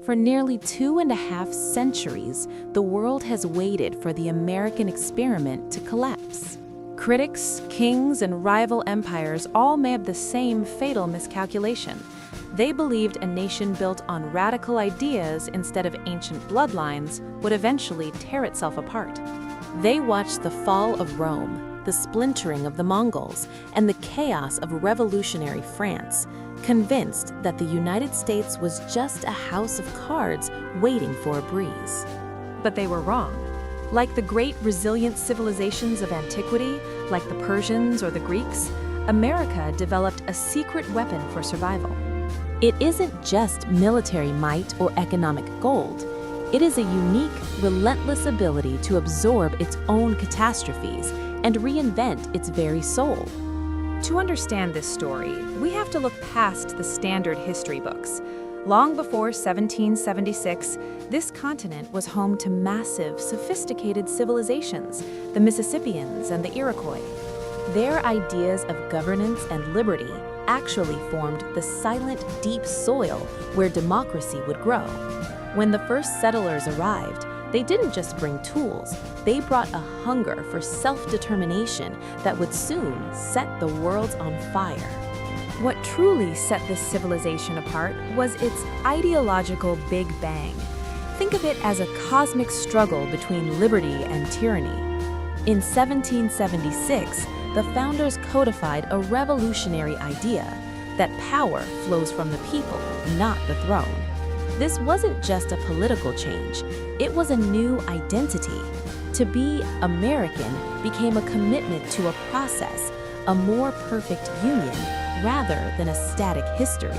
For nearly 2.5 centuries, the world has waited for the American experiment to collapse. Critics, kings, and rival empires all made the same fatal miscalculation. They believed a nation built on radical ideas instead of ancient bloodlines would eventually tear itself apart. They watched the fall of Rome, the splintering of the Mongols, and the chaos of revolutionary France, convinced that the United States was just a house of cards waiting for a breeze. But they were wrong. Like the great resilient civilizations of antiquity, like the Persians or the Greeks, America developed a secret weapon for survival. It isn't just military might or economic gold. It is a unique, relentless ability to absorb its own catastrophes and reinvent its very soul. To understand this story, we have to look past the standard history books. Long before 1776, this continent was home to massive, sophisticated civilizations, the Mississippians and the Iroquois. Their ideas of governance and liberty actually formed the silent, deep soil where democracy would grow. When the first settlers arrived, they didn't just bring tools, they brought a hunger for self-determination that would soon set the world on fire. What truly set this civilization apart was its ideological Big Bang. Think of it as a cosmic struggle between liberty and tyranny. In 1776, the founders codified a revolutionary idea that power flows from the people, not the throne. This wasn't just a political change, it was a new identity. To be American became a commitment to a process, a more perfect union, rather than a static history.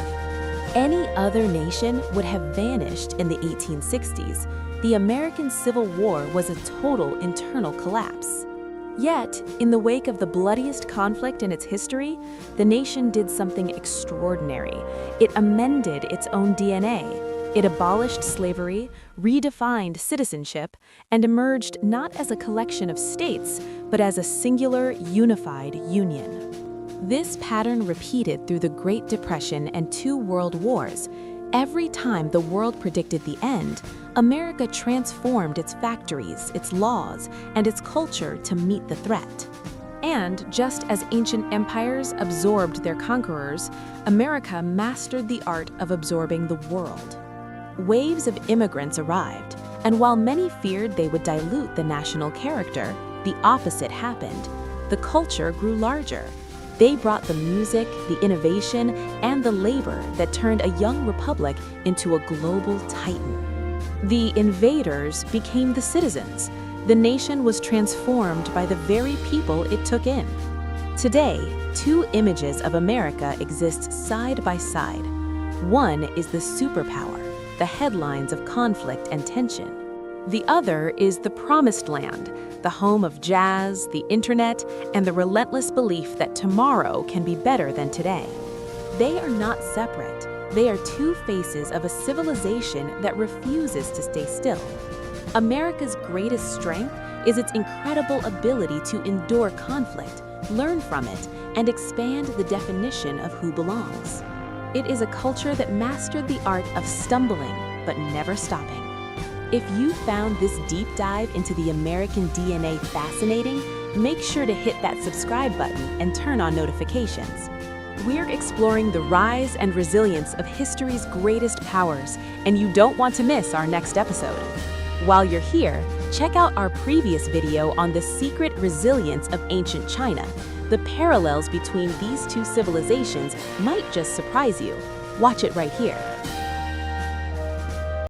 Any other nation would have vanished in the 1860s. The American Civil War was a total internal collapse. Yet, in the wake of the bloodiest conflict in its history, the nation did something extraordinary. It amended its own DNA. It abolished slavery, redefined citizenship, and emerged not as a collection of states, but as a singular, unified union. This pattern repeated through the Great Depression and 2 world wars. Every time the world predicted the end, America transformed its factories, its laws, and its culture to meet the threat. And just as ancient empires absorbed their conquerors, America mastered the art of absorbing the world. Waves of immigrants arrived, and while many feared they would dilute the national character, the opposite happened. The culture grew larger. They brought the music, the innovation, and the labor that turned a young republic into a global titan. The invaders became the citizens. The nation was transformed by the very people it took in. Today, 2 images of America exist side by side. One is the superpower, the headlines of conflict and tension. The other is the promised land, the home of jazz, the internet, and the relentless belief that tomorrow can be better than today. They are not separate. They are 2 faces of a civilization that refuses to stay still. America's greatest strength is its incredible ability to endure conflict, learn from it, and expand the definition of who belongs. It is a culture that mastered the art of stumbling, but never stopping. If you found this deep dive into the American DNA fascinating, make sure to hit that subscribe button and turn on notifications. We're exploring the rise and resilience of history's greatest powers, and you don't want to miss our next episode. While you're here, check out our previous video on the secret resilience of ancient China. The parallels between these 2 civilizations might just surprise you. Watch it right here.